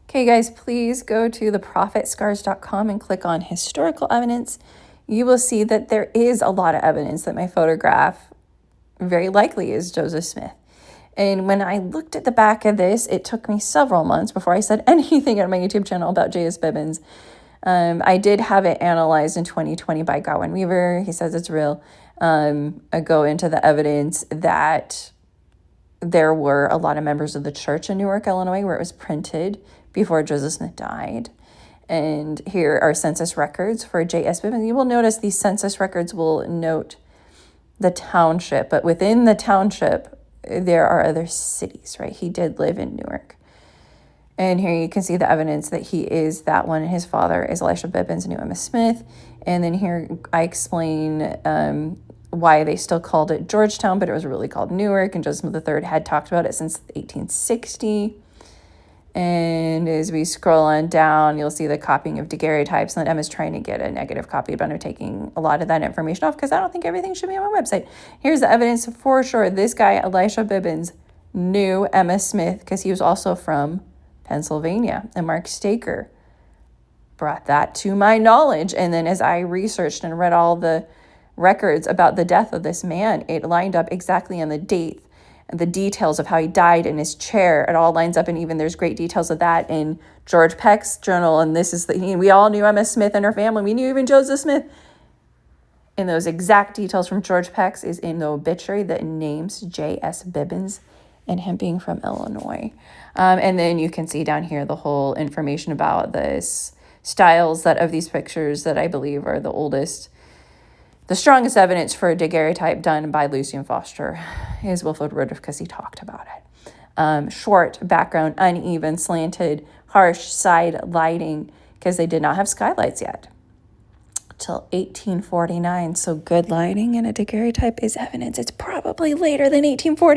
Okay, guys, please go to theprophetscars.com and click on historical evidence. You will see that there is a lot of evidence that my photograph very likely is Joseph Smith. And when I looked at the back of this, it took me several months before I said anything on my YouTube channel about J.S. Bibbins. I did have it analyzed in 2020 by Godwin Weaver. He says it's real. I go into the evidence that there were a lot of members of the church in Newark, Illinois, where it was printed before Joseph Smith died. And here are census records for J.S. Bibbins. You will notice these census records will note the township, but within the township, there are other cities, right? He did live in Newark. And here you can see the evidence that he is that one. His father is Elisha Bibbins and knew Emma Smith. And then here I explain why they still called it Georgetown, but it was really called Newark. And Joseph Smith III had talked about it since 1860. And as we scroll on down, you'll see the copying of daguerreotypes. And Emma's trying to get a negative copy, but I'm taking a lot of that information off because I don't think everything should be on my website. Here's the evidence for sure. This guy, Elisha Bibbins, knew Emma Smith because he was also from Pennsylvania. And Mark Staker brought that to my knowledge. And then as I researched and read all the records about the death of this man, it lined up exactly on the date and the details of how he died in his chair. It all lines up, and even there's great details of that in George Peck's journal. And this is we all knew Emma Smith and her family. We knew even Joseph Smith. And those exact details from George Peck's is in the obituary that names J.S. Bibbins and him being from Illinois. And then you can see down here the whole information about this styles that of these pictures that I believe are the oldest. The strongest evidence for a daguerreotype done by Lucian Foster is Wilford Woodruff because he talked about it. Short background, uneven, slanted, harsh side lighting because they did not have skylights yet till 1849. So good lighting in a daguerreotype is evidence. It's probably later than 1840.